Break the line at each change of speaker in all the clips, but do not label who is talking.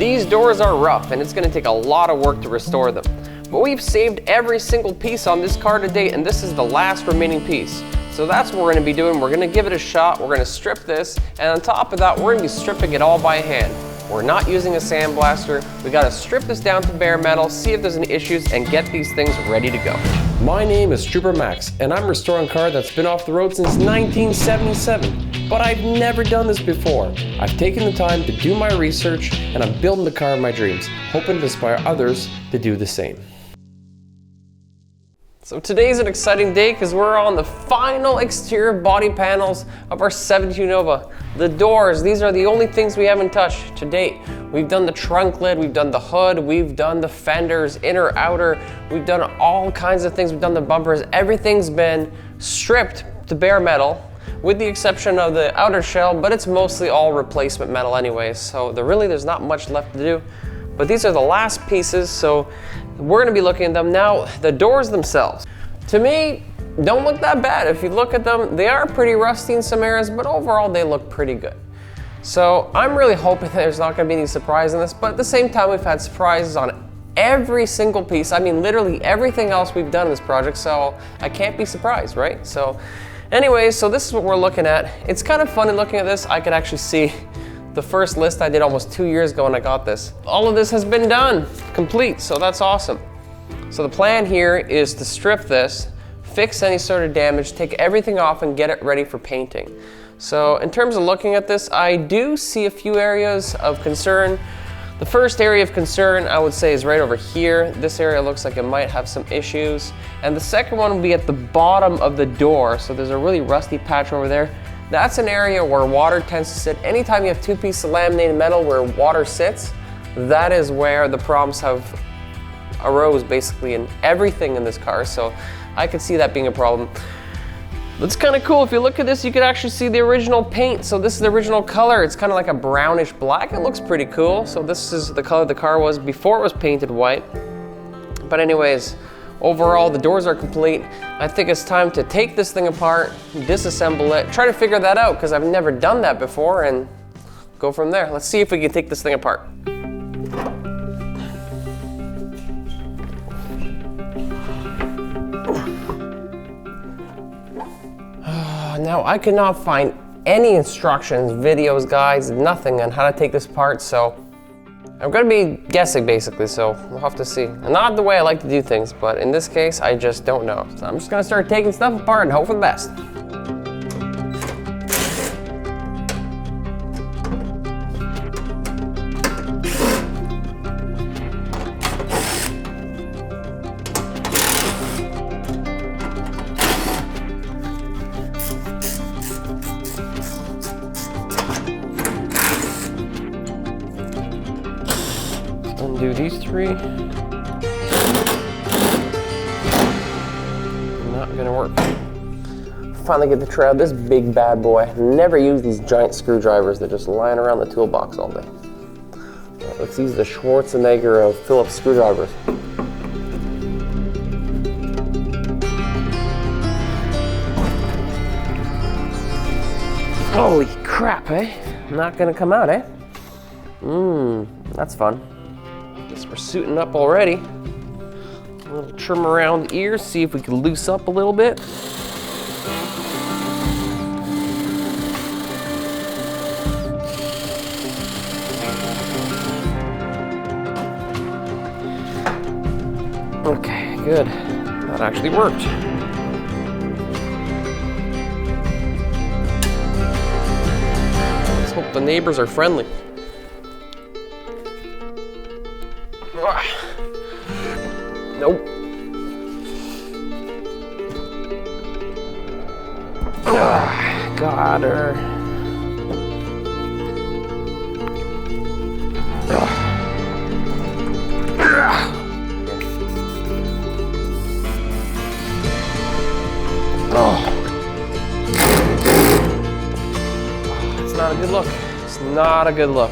These doors are rough and it's going to take a lot of work to restore them. But we've saved every single piece on this car to date, and this is the last remaining piece. So that's what we're going to be doing. We're going to give it a shot. We're going to strip this, and on top of that, we're going to be stripping it all by hand. We're not using a sandblaster. We got to strip this down to bare metal, see if there's any issues, and get these things ready to go. My name is Trooper Max, and I'm restoring a car that's been off the road since 1977. But I've never done this before. I've taken the time to do my research, and I'm building the car of my dreams, hoping to inspire others to do the same. So today's an exciting day because we're on the final exterior body panels of our 72 Nova. The doors, these are the only things we haven't touched to date. We've done the trunk lid, we've done the hood, we've done the fenders, inner, outer, we've done all kinds of things, we've done the bumpers. Everything's been stripped to bare metal, with the exception of the outer shell, but it's mostly all replacement metal anyways, so there's not much left to do. But these are the last pieces, so we're going to be looking at them. Now, the doors themselves, to me, don't look that bad. If you look at them, they are pretty rusty in some areas, but overall they look pretty good. So I'm really hoping there's not going to be any surprise in this, but at the same time, we've had surprises on every single piece. I mean, literally everything else we've done in this project, so I can't be surprised, right? So anyways, so this is what we're looking at. It's kind of funny looking at this. I could actually see the first list I did almost 2 years ago when I got this. All of this has been done, complete, so that's awesome. So the plan here is to strip this, fix any sort of damage, take everything off and get it ready for painting. So in terms of looking at this, I do see a few areas of concern. The first area of concern I would say is right over here. This area looks like it might have some issues. And the second one will be at the bottom of the door. So there's a really rusty patch over there. That's an area where water tends to sit. Anytime you have two pieces of laminated metal where water sits, that is where the problems have arose basically in everything in this car. So I could see that being a problem. It's kind of cool. If you look at this, you can actually see the original paint. So this is the original color. It's kind of like a brownish black. It looks pretty cool. So this is the color the car was before it was painted white. But anyways, overall, the doors are complete. I think it's time to take this thing apart, disassemble it, try to figure that out because I've never done that before, and go from there. Let's see if we can take this thing apart. Now, I could not find any instructions, videos, guides, nothing on how to take this apart, so I'm gonna be guessing basically, so we'll have to see. Not the way I like to do things, but in this case, I just don't know. So I'm just gonna start taking stuff apart and hope for the best. Undo these three. Not gonna work. Finally get to try out this big bad boy. Never use these giant screwdrivers that just lying around the toolbox all day. Let's use the Schwarzenegger of Phillips screwdrivers. Holy crap, eh? Not gonna come out, eh? That's fun. Guess we're suiting up already. A little trim around the ears, see if we can loose up a little bit. Okay, good. That actually worked. Let's hope the neighbors are friendly. Nope. Got her. It's not a good look. It's not a good look.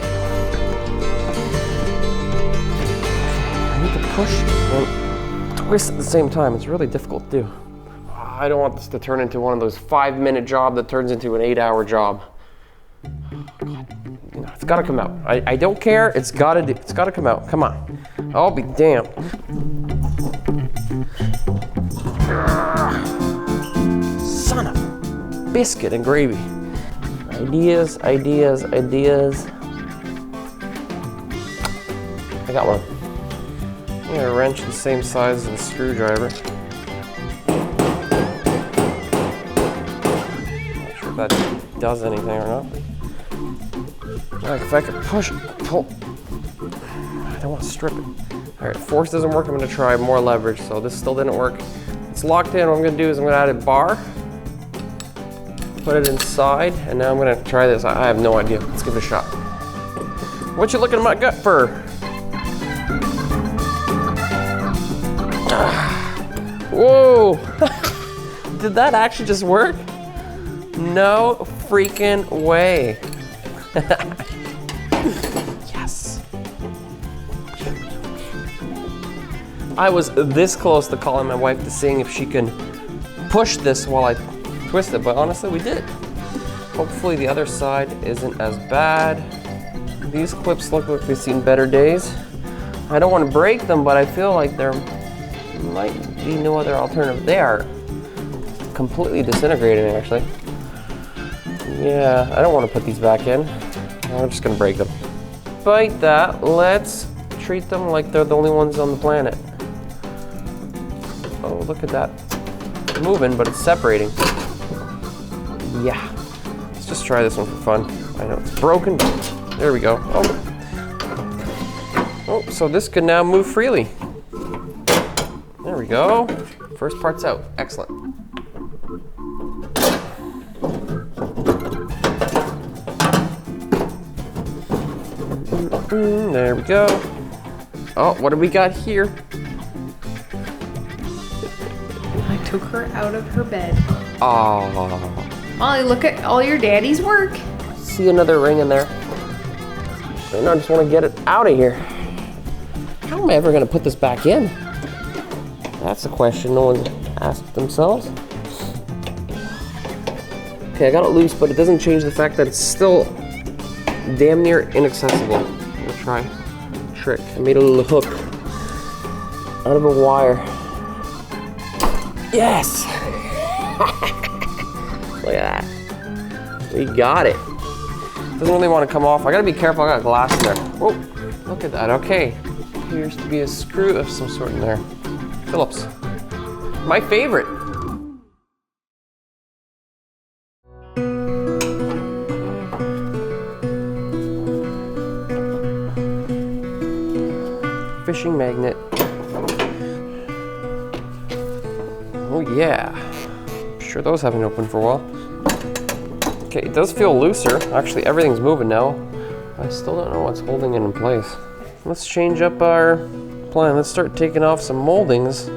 I need to push and twist at the same time. It's really difficult to do. I don't want this to turn into one of those 5-minute jobs that turns into an 8-hour job. You know, it's gotta come out. I don't care, it's gotta come out, come on. I'll be damned. Son of a biscuit and gravy. Ideas, ideas, ideas. I got one. I'm gonna wrench the same size as the screwdriver. Not sure if that does anything or not. Like if I could push, pull. I don't want to strip it. All right, force doesn't work. I'm gonna try more leverage. So this still didn't work. It's locked in. What I'm gonna do is I'm gonna add a bar, put it inside, and now I'm gonna try this. I have no idea. Let's give it a shot. What you looking at my gut for? Whoa! Did that actually just work? No freaking way. Yes. I was this close to calling my wife to seeing if she can push this while I twist it, but honestly we did it. Hopefully the other side isn't as bad. These clips look like they've seen better days. I don't want to break them, but I feel like there might be no other alternative. They are completely disintegrating actually. Yeah, I don't want to put these back in. I'm just gonna break them. Despite that, let's treat them like they're the only ones on the planet. Oh, look at that. It's moving, but it's separating. Yeah. Let's just try this one for fun. I know it's broken, but there we go. Oh, so this can now move freely. There we go. First part's out. Excellent. There we go. Oh, what do we got here?
I took her out of her bed.
Oh.
Molly, look at all your daddy's work.
See another ring in there. And I just want to get it out of here. How am I ever going to put this back in? That's a question no one asked themselves. Okay, I got it loose, but it doesn't change the fact that it's still damn near inaccessible. I'm gonna try a trick. I made a little hook out of a wire. Yes! Look at that. We got it. Doesn't really want to come off. I gotta be careful, I got glass in there. Whoa, look at that, okay. Appears to be a screw of some sort in there. Phillips. My favorite. Fishing magnet. Oh yeah. I'm sure those haven't opened for a while. Okay, it does feel looser. Actually, everything's moving now. I still don't know what's holding it in place. Let's change up our plan. Let's start taking off some moldings.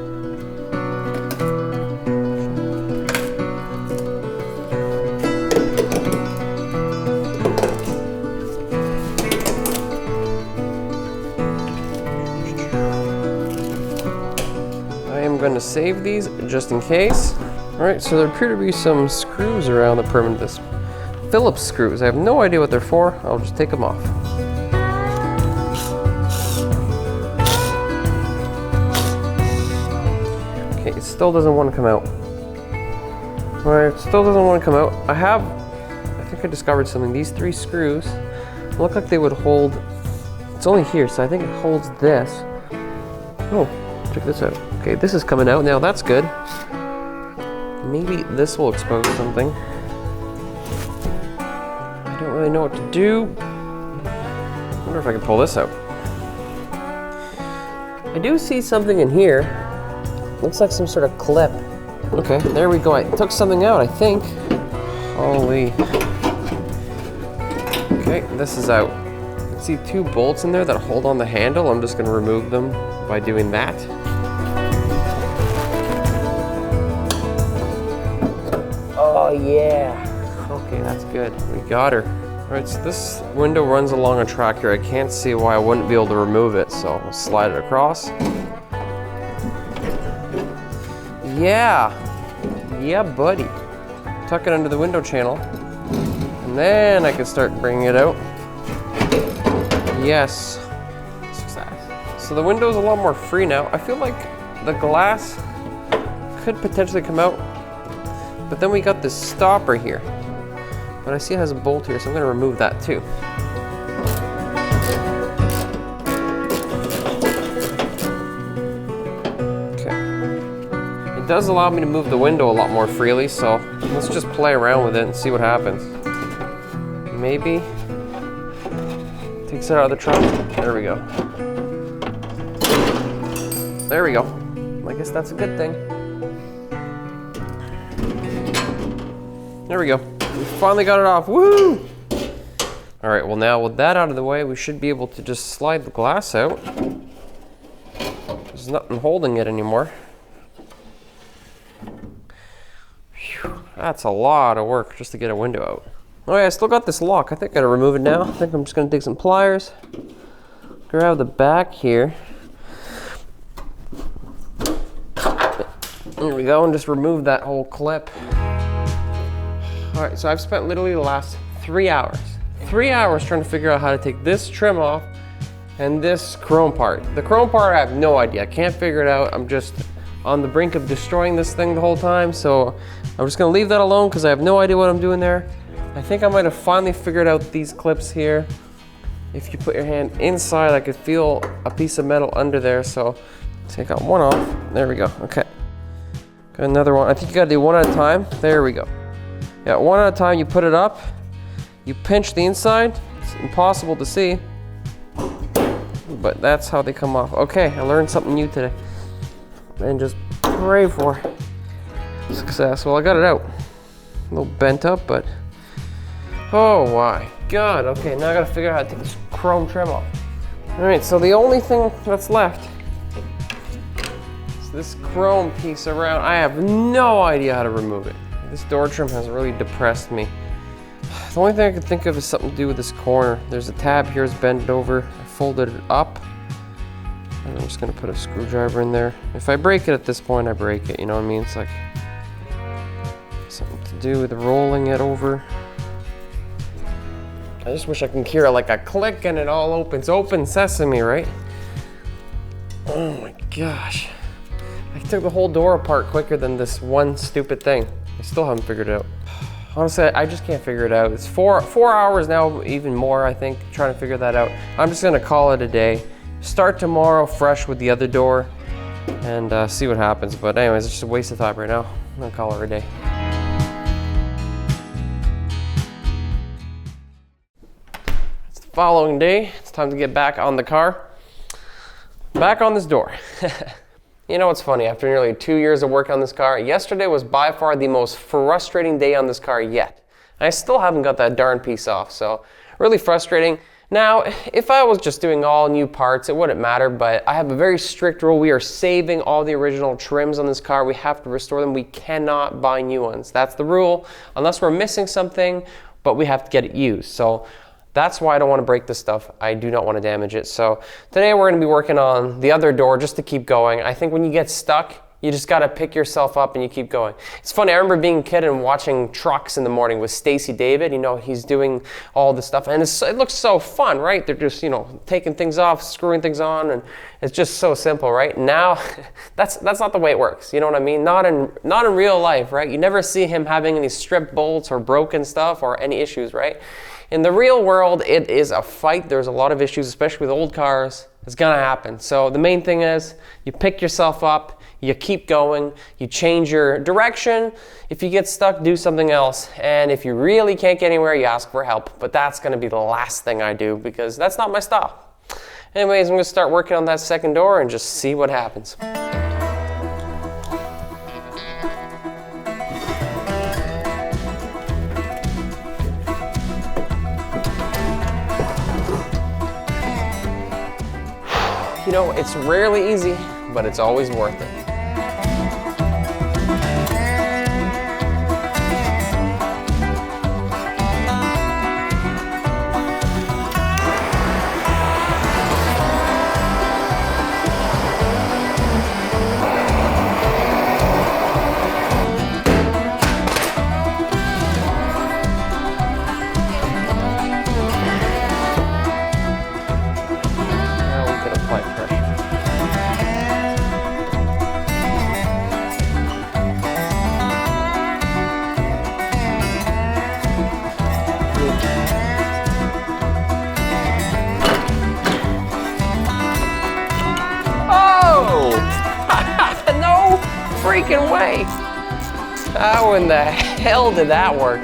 I'm going to save these just in case. All right, so there appear to be some screws around the perimeter of this. Phillips screws. I have no idea what they're for. I'll just take them off. Okay, it still doesn't want to come out. All right, it still doesn't want to come out. I think I discovered something. These 3 screws look like they would hold, it's only here, so I think it holds this. Oh, check this out. Okay, this is coming out now, that's good. Maybe this will expose something. I don't really know what to do. I wonder if I can pull this out. I do see something in here. Looks like some sort of clip. Okay, there we go. I took something out, I think. Holy. Okay, this is out. I can see 2 bolts in there that hold on the handle. I'm just gonna remove them by doing that. Oh yeah. Okay, that's good. We got her. All right, so this window runs along a track here. I can't see why I wouldn't be able to remove it, so I'll slide it across. Yeah. Yeah, buddy. Tuck it under the window channel. And then I can start bringing it out. Yes. Success. So the window is a lot more free now. I feel like the glass could potentially come out, but then we got this stopper here. But I see it has a bolt here, so I'm gonna remove that too. Okay. It does allow me to move the window a lot more freely, so let's just play around with it and see what happens. Maybe takes it out of the trunk. There we go. There we go. I guess that's a good thing. There we go. We finally got it off. Woo! All right, well now with that out of the way, we should be able to just slide the glass out. There's nothing holding it anymore. Whew, that's a lot of work just to get a window out. Oh yeah, I still got this lock. I think I gotta remove it now. I think I'm just gonna take some pliers, grab the back here. There we go, and just remove that whole clip. All right, so I've spent literally the last 3 hours. 3 hours trying to figure out how to take this trim off and this chrome part. The chrome part, I have no idea. I can't figure it out. I'm just on the brink of destroying this thing the whole time, so I'm just gonna leave that alone because I have no idea what I'm doing there. I think I might have finally figured out these clips here. If you put your hand inside, I could feel a piece of metal under there, so take out one off. There we go, okay. Got another one. I think you gotta do one at a time. There we go. Yeah, one at a time, you put it up, you pinch the inside. It's impossible to see, but that's how they come off. Okay, I learned something new today. And just pray for success. Well, I got it out. A little bent up, but oh my God. Okay, now I gotta figure out how to take this chrome trim off. All right, so the only thing that's left is this chrome piece around. I have no idea how to remove it. This door trim has really depressed me. The only thing I can think of is something to do with this corner. There's a tab here, it's bent over. I folded it up. And I'm just gonna put a screwdriver in there. If I break it at this point, I break it, you know what I mean? It's like something to do with rolling it over. I just wish I can hear like a click and it all opens. Open sesame, right? Oh my gosh. I took the whole door apart quicker than this one stupid thing. I still haven't figured it out. Honestly, I just can't figure it out. It's four hours now, even more, I think, trying to figure that out. I'm just gonna call it a day. Start tomorrow fresh with the other door and see what happens. But anyways, it's just a waste of time right now. I'm gonna call it a day. It's the following day. It's time to get back on the car. Back on this door. You know what's funny? After nearly 2 years of work on this car, yesterday was by far the most frustrating day on this car yet. I still haven't got that darn piece off, so really frustrating. Now, if I was just doing all new parts, it wouldn't matter, but I have a very strict rule. We are saving all the original trims on this car. We have to restore them. We cannot buy new ones. That's the rule, unless we're missing something, but we have to get it used. So that's why I don't want to break this stuff. I do not want to damage it. So today we're going to be working on the other door just to keep going. I think when you get stuck, you just got to pick yourself up and you keep going. It's funny, I remember being a kid and watching trucks in the morning with Stacy David. You know, he's doing all this stuff and it looks so fun, right? They're just, you know, taking things off, screwing things on, and it's just so simple, right? Now, that's not the way it works. You know what I mean? Not in real life, right? You never see him having any stripped bolts or broken stuff or any issues, right? In the real world, it is a fight. There's a lot of issues, especially with old cars. It's gonna happen. So the main thing is you pick yourself up, you keep going, you change your direction. If you get stuck, do something else. And if you really can't get anywhere, you ask for help. But that's gonna be the last thing I do because that's not my style. Anyways, I'm gonna start working on that second door and just see what happens. You know, it's rarely easy, but it's always worth it. freaking way. How in the hell did that work?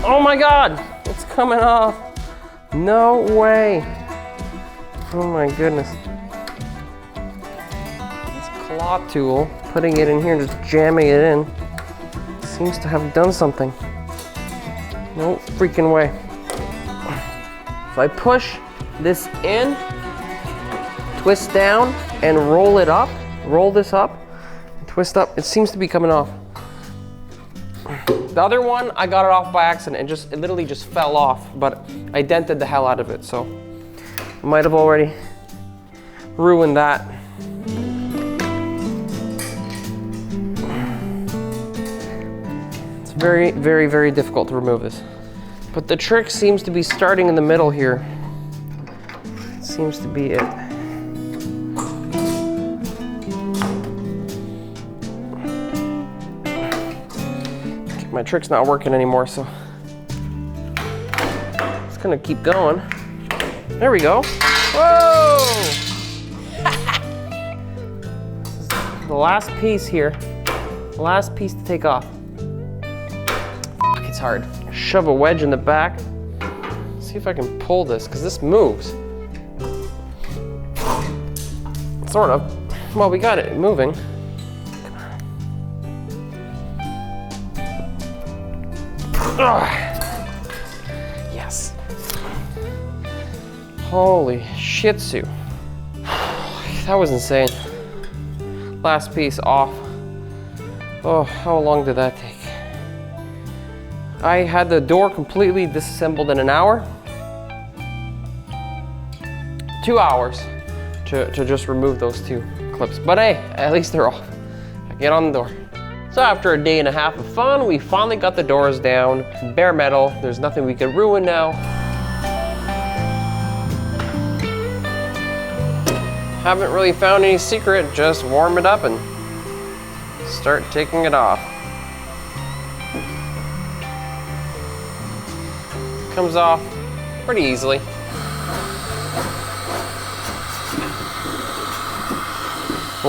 Oh my God, it's coming off. No way. Oh my goodness. This claw tool, putting it in here and just jamming it in, seems to have done something. No freaking way. If I push this in, twist down, and roll it up, roll this up, twist up, it seems to be coming off. The other one, I got it off by accident. It literally just fell off, but I dented the hell out of it, so I might have already ruined that. It's very, very, very difficult to remove this. But the trick seems to be starting in the middle here. It seems to be it. My trick's not working anymore, so it's gonna keep going. There we go. Whoa! The last piece here. The last piece to take off. Fuck, it's hard. Shove a wedge in the back. See if I can pull this, because this moves. Sort of. Well, we got it moving. Yes. Holy shih tzu. That was insane. Last piece off. Oh, how long did that take? I had the door completely disassembled in an hour. 2 hours to just remove those two clips. But hey, at least they're off. I get on the door. So after a day and a half of fun, we finally got the doors down. Bare metal, there's nothing we could ruin now. Haven't really found any secret, just warm it up and start taking it off. Comes off pretty easily.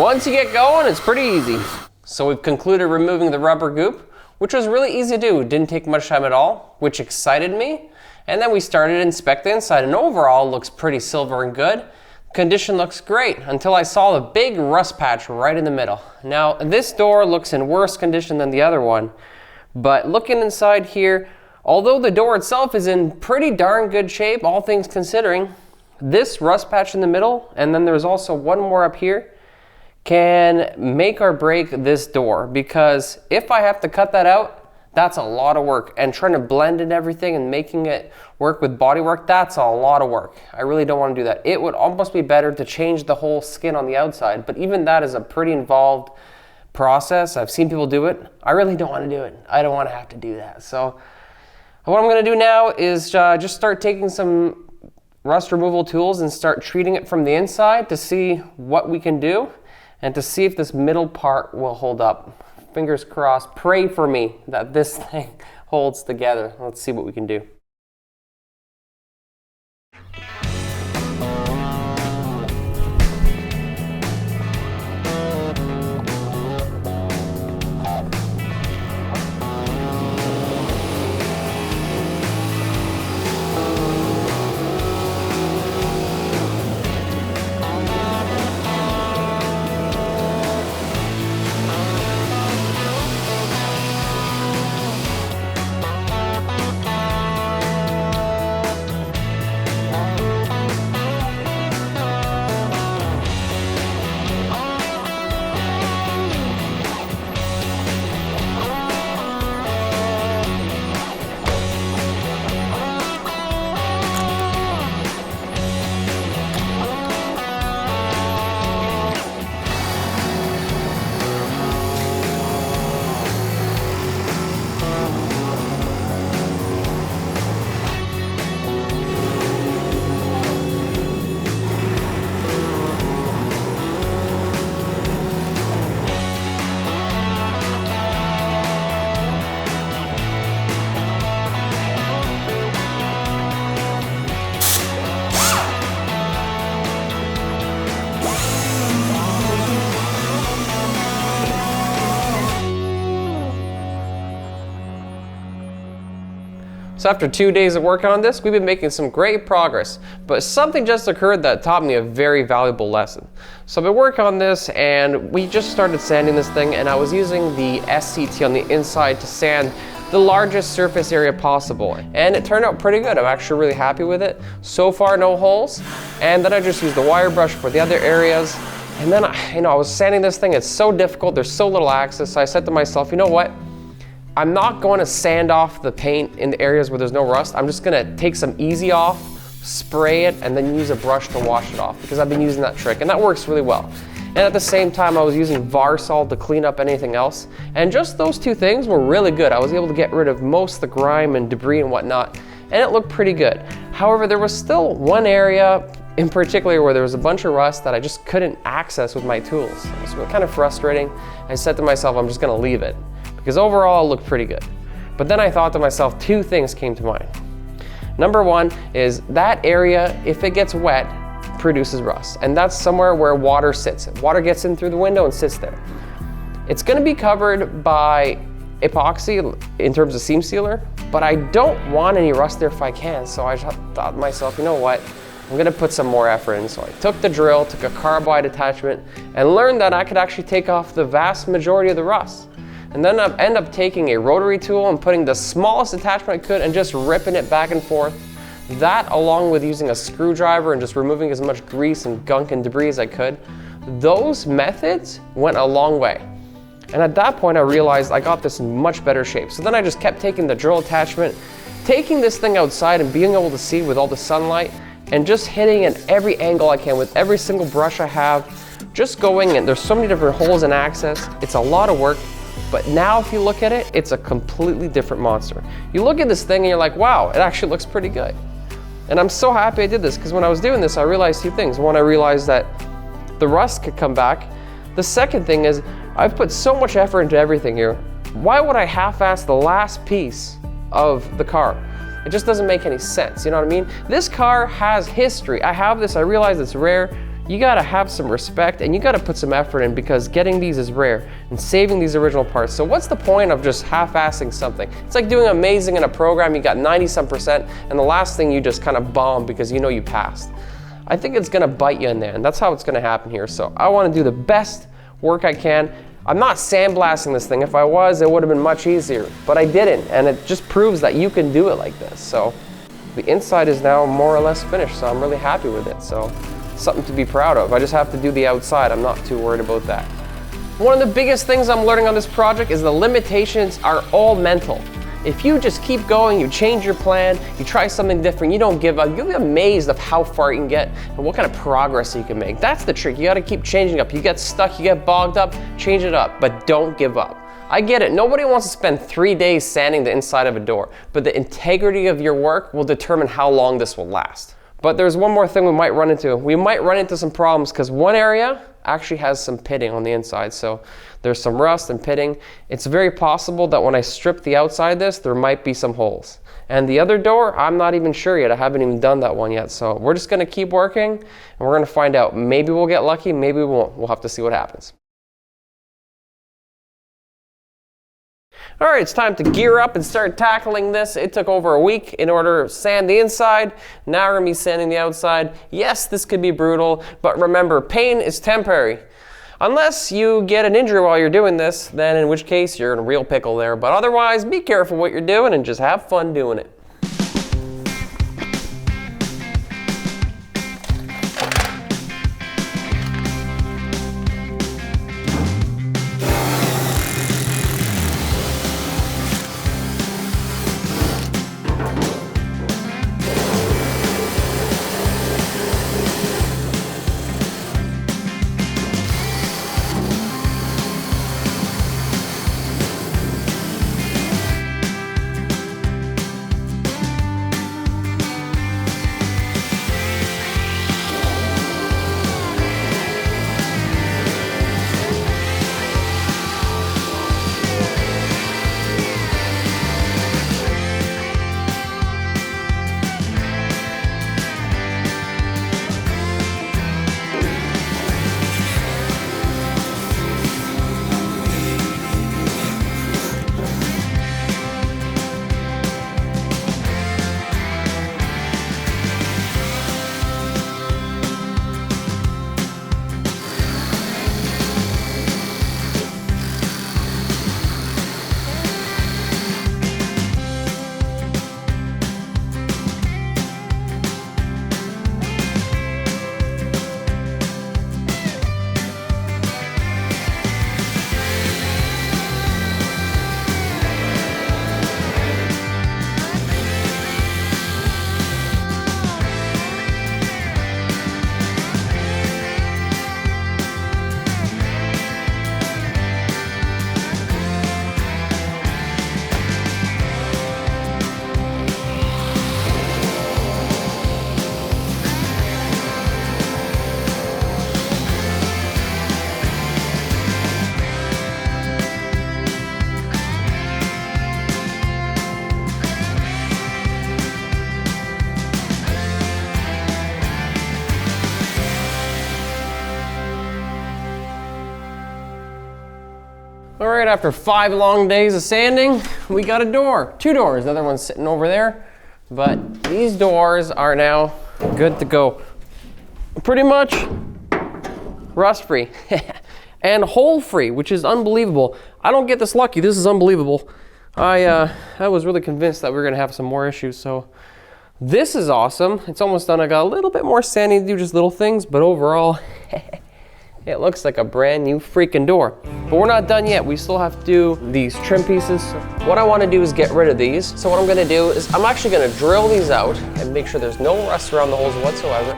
Once you get going, it's pretty easy. So we've concluded removing the rubber goop, which was really easy to do. It didn't take much time at all, which excited me. And then we started to inspect the inside, and overall looks pretty silver and good. Condition looks great until I saw the big rust patch right in the middle. Now this door looks in worse condition than the other one, but looking inside here, although the door itself is in pretty darn good shape, all things considering, this rust patch in the middle, and then there's also one more up here, can make or break this door, because if I have to cut that out, that's a lot of work, and trying to blend in everything and making it work with bodywork, that's a lot of work. I really don't want to do that. It would almost be better to change the whole skin on the outside, but even that is a pretty involved process. I've seen people do it. I really don't want to do it. I don't want to have to do that. So what I'm going to do now is just start taking some rust removal tools and start treating it from the inside to see what we can do, and to see if this middle part will hold up Fingers crossed. Pray for me that this thing holds together. Let's see what we can do. So after 2 days of working on this, we've been making some great progress, but something just occurred that taught me a very valuable lesson. So I've been working on this and we just started sanding this thing, and I was using the SCT on the inside to sand the largest surface area possible, and it turned out pretty good. I'm actually really happy with it. So far, no holes, and then I just used the wire brush for the other areas. And then I was sanding this thing. It's so difficult, there's so little access, so I said to myself, you know what? I'm not going to sand off the paint in the areas where there's no rust. I'm just going to take some easy off, spray it, and then use a brush to wash it off, because I've been using that trick and that works really well. And at the same time, I was using Varsol to clean up anything else. And just those two things were really good. I was able to get rid of most of the grime and debris and whatnot, and it looked pretty good. However, there was still one area in particular where there was a bunch of rust that I just couldn't access with my tools. It was kind of frustrating. I said to myself, I'm just going to leave it, because overall it looked pretty good. But then I thought to myself, two things came to mind. Number one is that area, if it gets wet, produces rust, and that's somewhere where water sits. Water gets in through the window and sits there. It's going to be covered by epoxy in terms of seam sealer, but I don't want any rust there if I can, so I thought to myself, you know what, I'm going to put some more effort in. So I took the drill, took a carbide attachment, and learned that I could actually take off the vast majority of the rust. And then I end up taking a rotary tool and putting the smallest attachment I could and just ripping it back and forth. That, along with using a screwdriver and just removing as much grease and gunk and debris as I could, those methods went a long way. And at that point I realized I got this in much better shape. So then I just kept taking the drill attachment, taking this thing outside and being able to see with all the sunlight, and just hitting at every angle I can with every single brush I have, just going, and there's so many different holes and access. It's a lot of work. But now if you look at it, it's a completely different monster. You look at this thing and you're like, wow, it actually looks pretty good. And I'm so happy I did this, because when I was doing this, I realized two things. One, I realized that the rust could come back. The second thing is, I've put so much effort into everything here. Why would I half-ass the last piece of the car? It just doesn't make any sense, you know what I mean? This car has history. I have this, I realize it's rare. You gotta have some respect and you gotta put some effort in, because getting these is rare and saving these original parts. So what's the point of just half-assing something? It's like doing amazing in a program, you got 90-some%, and the last thing you just kind of bomb because you know you passed. I think it's gonna bite you in there, and that's how it's gonna happen here. So I wanna do the best work I can. I'm not sandblasting this thing. If I was, it would have been much easier, but I didn't, and it just proves that you can do it like this. So the inside is now more or less finished, so I'm really happy with it. So something to be proud of. I just have to do the outside. I'm not too worried about that. One of the biggest things I'm learning on this project is the limitations are all mental. If you just keep going, you change your plan, you try something different, you don't give up, you'll be amazed of how far you can get and what kind of progress you can make. That's the trick. You got to keep changing up. You get stuck, you get bogged up, change it up, but don't give up. I get it. Nobody wants to spend 3 days sanding the inside of a door, but the integrity of your work will determine how long this will last. But there's one more thing we might run into. We might run into some problems because one area actually has some pitting on the inside. So there's some rust and pitting. It's very possible that when I strip the outside of this, there might be some holes. And the other door, I'm not even sure yet. I haven't even done that one yet. So we're just gonna keep working and we're gonna find out. Maybe we'll get lucky, maybe we won't. We'll have to see what happens. All right, it's time to gear up and start tackling this. It took over a week in order to sand the inside. Now we're gonna be sanding the outside. Yes, this could be brutal, but remember, pain is temporary. Unless you get an injury while you're doing this, then in which case you're in a real pickle there. But otherwise, be careful what you're doing and just have fun doing it. All right, after 5 long days of sanding, we got a door. 2 doors, the other one's sitting over there. But these doors are now good to go. Pretty much rust-free and hole-free, which is unbelievable. I don't get this lucky, this is unbelievable. I was really convinced that we were gonna have some more issues, so this is awesome. It's almost done. I got a little bit more sanding to do, just little things, but overall, it looks like a brand new freaking door. But we're not done yet. We still have to do these trim pieces. What I want to do is get rid of these. So what I'm going to do is I'm actually going to drill these out and make sure there's no rust around the holes whatsoever.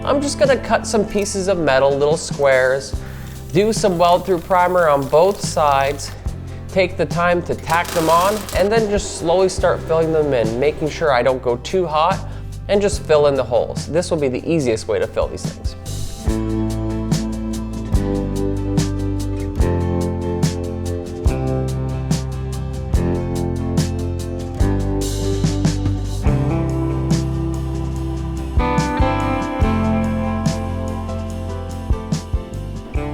I'm just going to cut some pieces of metal, little squares, do some weld through primer on both sides, take the time to tack them on, and then just slowly start filling them in, making sure I don't go too hot, and just fill in the holes. This will be the easiest way to fill these things.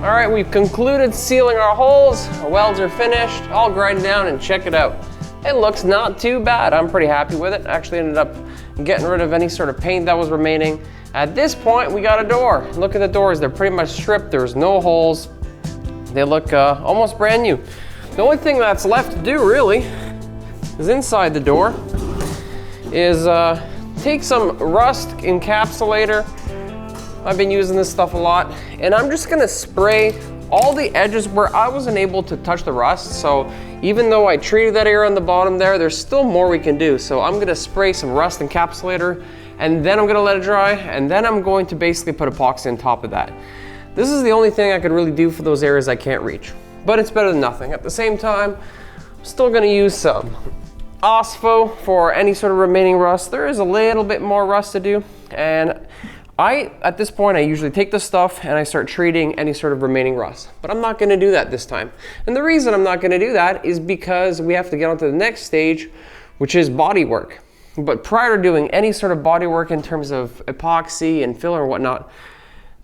All right, we've concluded sealing our holes. Our welds are finished, all grinded down, and check it out. It looks not too bad. I'm pretty happy with it. Actually ended up getting rid of any sort of paint that was remaining. At this point, we got a door. Look at the doors, they're pretty much stripped. There's no holes. They look almost brand new. The only thing that's left to do really is inside the door is take some rust encapsulator. I've been using this stuff a lot, and I'm just gonna spray all the edges where I wasn't able to touch the rust. So even though I treated that area on the bottom there, there's still more we can do. So I'm gonna spray some rust encapsulator, and then I'm gonna let it dry, and then I'm going to basically put epoxy on top of that. This is the only thing I could really do for those areas I can't reach, but it's better than nothing. At the same time, I'm still gonna use some OSFO for any sort of remaining rust. There is a little bit more rust to do, and at this point, I usually take the stuff and I start treating any sort of remaining rust, but I'm not gonna do that this time. And the reason I'm not gonna do that is because we have to get on to the next stage, which is body work. But prior to doing any sort of body work in terms of epoxy and filler and whatnot,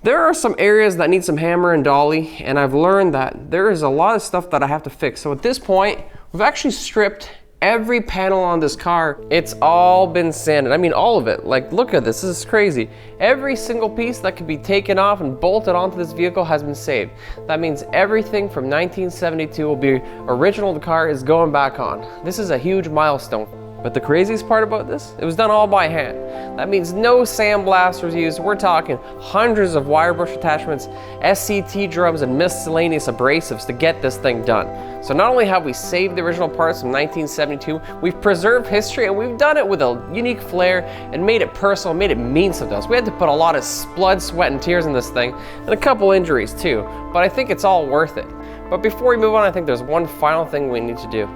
there are some areas that need some hammer and dolly, and I've learned that there is a lot of stuff that I have to fix. So at this point, we've actually stripped every panel on this car. It's all been sanded. I mean, all of it. Like, look at this. This is crazy. Every single piece that could be taken off and bolted onto this vehicle has been saved. That means everything from 1972 will be original. The car is going back on. This is a huge milestone. But the craziest part about this, it was done all by hand. That means no sandblasters used. We're talking hundreds of wire brush attachments, SCT drums, and miscellaneous abrasives to get this thing done. So not only have we saved the original parts from 1972, we've preserved history, and we've done it with a unique flair and made it personal, made it mean something to us. We had to put a lot of blood, sweat, and tears in this thing, and a couple injuries too, but I think it's all worth it. But before we move on, I think there's one final thing we need to do.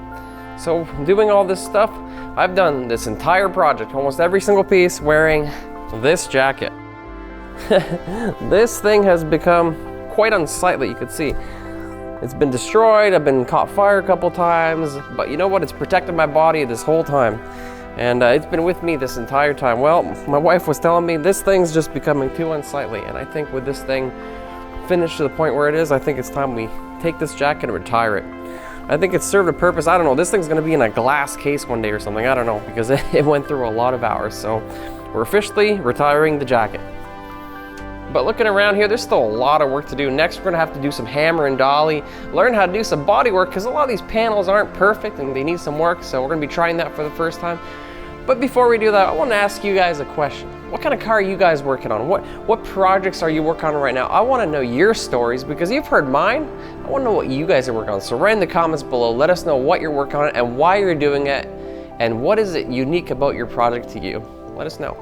So doing all this stuff, I've done this entire project, almost every single piece, wearing this jacket. This thing has become quite unsightly, you could see. It's been destroyed, I've been caught fire a couple times, but you know what? It's protected my body this whole time. And it's been with me this entire time. Well, my wife was telling me this thing's just becoming too unsightly, and I think with this thing finished to the point where it is, I think it's time we take this jacket and retire it. I think it's served a purpose. I don't know, this thing's gonna be in a glass case one day or something, I don't know, because it went through a lot of hours. So we're officially retiring the jacket. But looking around here, there's still a lot of work to do. Next, we're gonna have to do some hammer and dolly, learn how to do some body work, because a lot of these panels aren't perfect and they need some work, so we're gonna be trying that for the first time. But before we do that, I wanna ask you guys a question. What kind of car are you guys working on? What projects are you working on right now? I wanna know your stories, because you've heard mine. I wanna know what you guys are working on. So write in the comments below, let us know what you're working on and why you're doing it, and what is it unique about your project to you. Let us know.